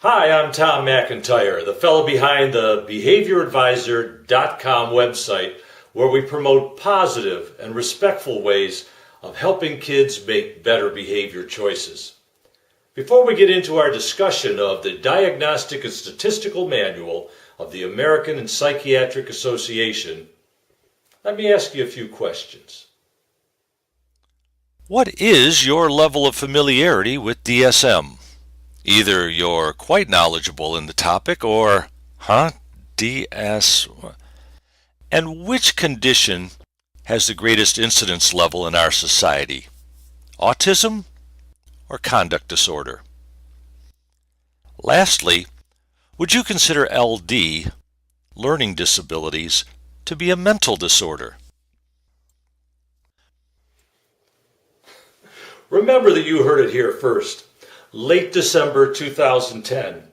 Hi, I'm Tom McIntyre, the fellow behind the BehaviorAdvisor.com website, where we promote positive and respectful ways of helping kids make better behavior choices. Before we get into our discussion of the Diagnostic and Statistical Manual of the American Psychiatric Association, let me ask you a few questions. What is your level of familiarity with DSM? Either you're quite knowledgeable in the topic or, DS? And which condition has the greatest incidence level in our society? Autism or conduct disorder? Lastly, would you consider LD, learning disabilities, to be a mental disorder? Remember that you heard it here first. Late December 2010,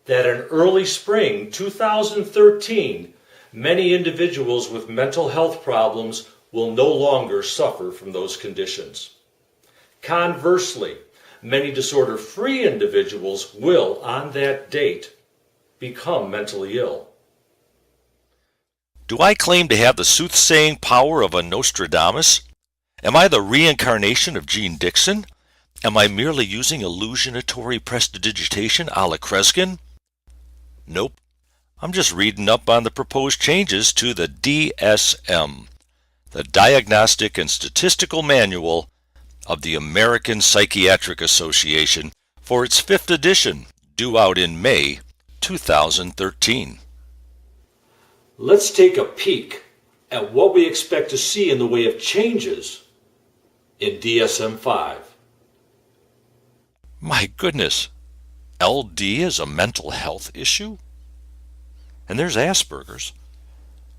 that in early spring 2013, many individuals with mental health problems will no longer suffer from those conditions. Conversely, many disorder-free individuals will, on that date, become mentally ill. Do I claim to have the soothsaying power of a Nostradamus? Am I the reincarnation of Gene Dixon? Am I merely using illusionatory prestidigitation a la Kreskin? Nope. I'm just reading up on the proposed changes to the DSM, the Diagnostic and Statistical Manual of the American Psychiatric Association, for its 5th edition, due out in May 2013. Let's take a peek at what we expect to see in the way of changes in DSM-5. My goodness, LD is a mental health issue? And there's Asperger's.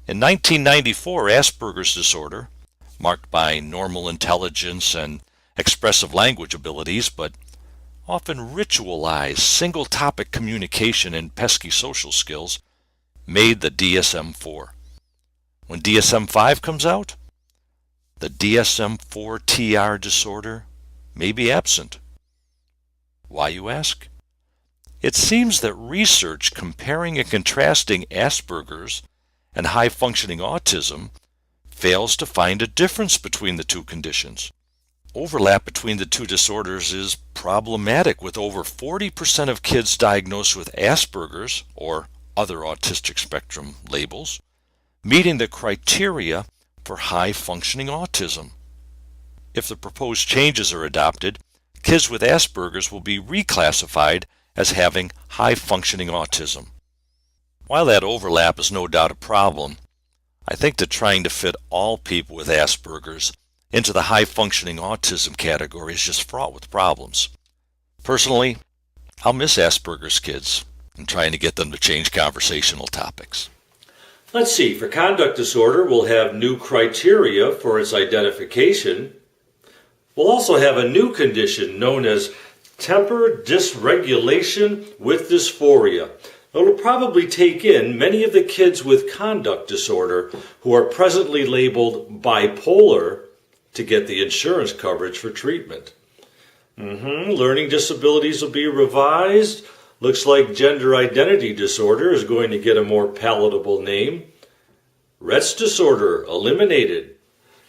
In 1994, Asperger's disorder, marked by normal intelligence and expressive language abilities, but often ritualized single-topic communication and pesky social skills, made the DSM-4. When DSM-5 comes out, the DSM-IV-tr disorder may be absent. Why, you ask? It seems that research comparing and contrasting Asperger's and high-functioning autism fails to find a difference between the two conditions. Overlap between the two disorders is problematic, with over 40% of kids diagnosed with Asperger's or other autistic spectrum labels meeting the criteria for high-functioning autism. If the proposed changes are adopted, kids with Asperger's will be reclassified as having high-functioning autism. While that overlap is no doubt a problem, I think that trying to fit all people with Asperger's into the high-functioning autism category is just fraught with problems. Personally, I'll miss Asperger's kids and trying to get them to change conversational topics. Let's see, for conduct disorder, we'll have new criteria for its identification. We'll also have a new condition known as temper dysregulation with dysphoria. It'll probably take in many of the kids with conduct disorder who are presently labeled bipolar to get the insurance coverage for treatment. Learning disabilities will be revised. Looks like gender identity disorder is going to get a more palatable name. Rhett's disorder eliminated.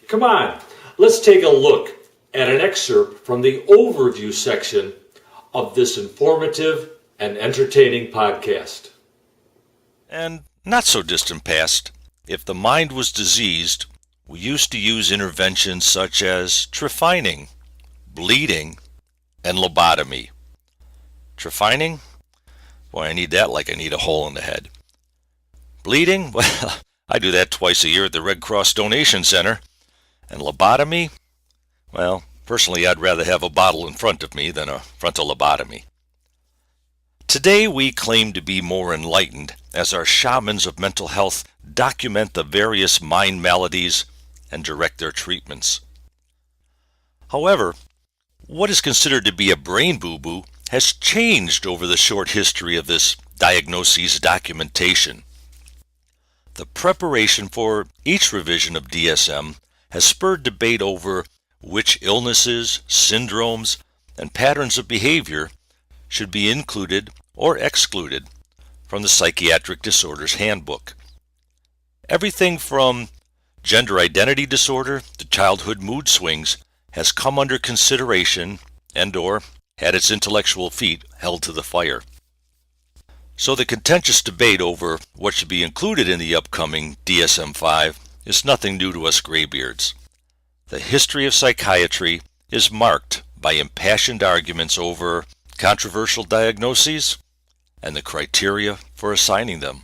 Come on, let's take a look at an excerpt from the overview section of this informative and entertaining podcast. And not so distant past, if the mind was diseased, we used to use interventions such as trephining, bleeding, and lobotomy. Trephining? Boy, I need that like I need a hole in the head. Bleeding? Well, I do that twice a year at the Red Cross Donation Center. And lobotomy? Well, personally, I'd rather have a bottle in front of me than a frontal lobotomy. Today, we claim to be more enlightened as our shamans of mental health document the various mind maladies and direct their treatments. However, what is considered to be a brain boo-boo has changed over the short history of this diagnoses documentation. The preparation for each revision of DSM has spurred debate over which illnesses, syndromes, and patterns of behavior should be included or excluded from the Psychiatric Disorders Handbook. Everything from gender identity disorder to childhood mood swings has come under consideration and/or had its intellectual feet held to the fire. So the contentious debate over what should be included in the upcoming DSM-5 is nothing new to us graybeards. The history of psychiatry is marked by impassioned arguments over controversial diagnoses and the criteria for assigning them.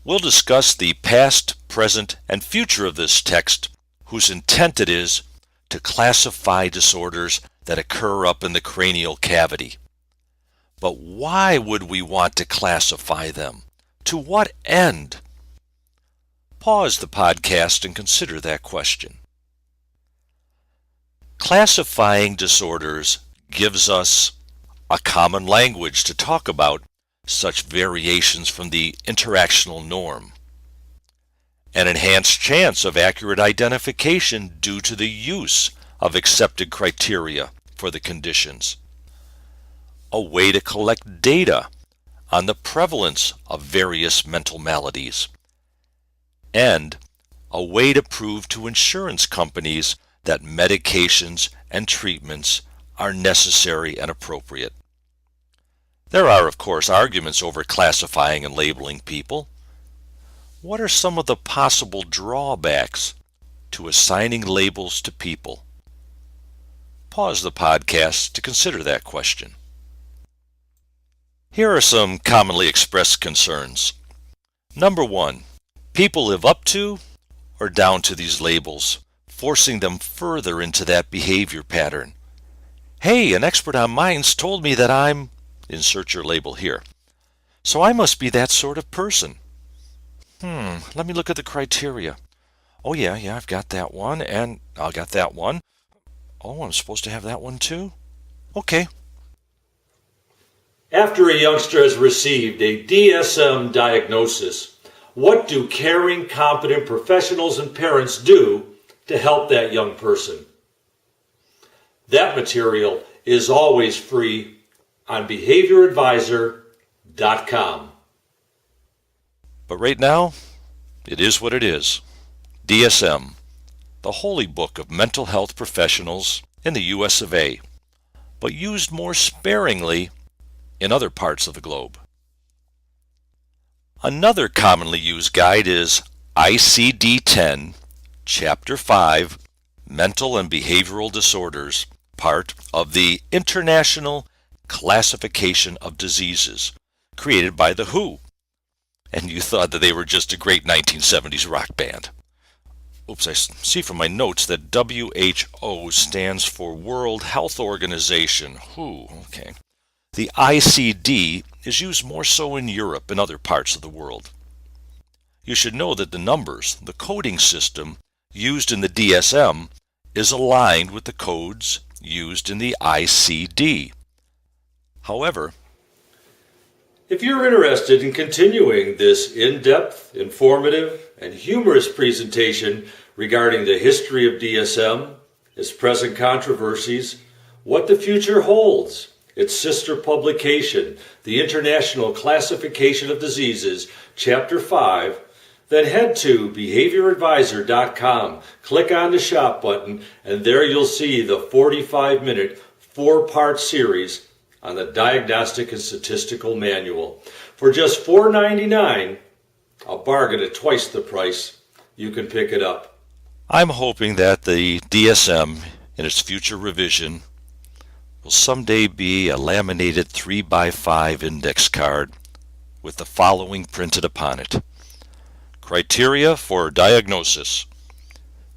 We'll discuss the past, present, and future of this text, whose intent it is to classify disorders that occur up in the cranial cavity. But why would we want to classify them? To what end? Pause the podcast and consider that question. Classifying disorders gives us a common language to talk about such variations from the interactional norm, an enhanced chance of accurate identification due to the use of accepted criteria for the conditions, a way to collect data on the prevalence of various mental maladies, and a way to prove to insurance companies that medications and treatments are necessary and appropriate. There are, of course, arguments over classifying and labeling people. What are some of the possible drawbacks to assigning labels to people? Pause the podcast to consider that question. Here are some commonly expressed concerns. Number 1, people live up to or down to these labels, forcing them further into that behavior pattern. Hey, an expert on minds told me that I'm, insert your label here, so I must be that sort of person. Let me look at the criteria. Oh yeah, I've got that one, and I got that one. Oh, I'm supposed to have that one too? Okay. After a youngster has received a DSM diagnosis, what do caring, competent professionals and parents do to help that young person? That material is always free on behavioradvisor.com. But right now, it is what it is. DSM, the holy book of mental health professionals in the US of A, but used more sparingly in other parts of the globe. Another commonly used guide is ICD-10, Chapter 5, Mental and Behavioral Disorders, part of the International Classification of Diseases, created by the WHO. And you thought that they were just a great 1970s rock band. Oops, I see from my notes that WHO stands for World Health Organization. WHO, okay. The ICD is used more so in Europe and other parts of the world. You should know that the numbers, the coding system used in the DSM, is aligned with the codes used in the ICD. However, if you're interested in continuing this in-depth, informative, and humorous presentation regarding the history of DSM, its present controversies, what the future holds, its sister publication, the International Classification of Diseases, Chapter 5, then head to behavioradvisor.com, click on the shop button, and there you'll see the 45-minute, 4-part series on the Diagnostic and Statistical Manual. For just $4.99, a bargain at twice the price, you can pick it up. I'm hoping that the DSM, in its future revision, will someday be a laminated 3x5 index card with the following printed upon it. Criteria for diagnosis.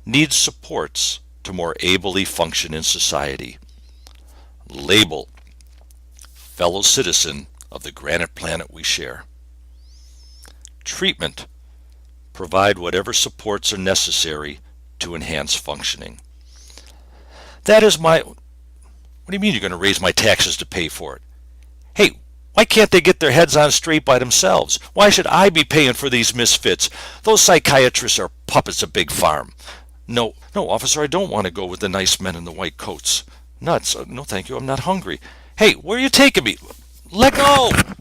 Needs supports to more ably function in society. Label. Fellow citizen of the granite planet we share. Treatment. Provide whatever supports are necessary to enhance functioning. That is my... What do you mean you're going to raise my taxes to pay for it? Hey, why can't they get their heads on straight by themselves? Why should I be paying for these misfits? Those psychiatrists are puppets of Big Farm. No, officer, I don't want to go with the nice men in the white coats. Nuts. No, thank you, I'm not hungry. Hey, where are you taking me? Let go!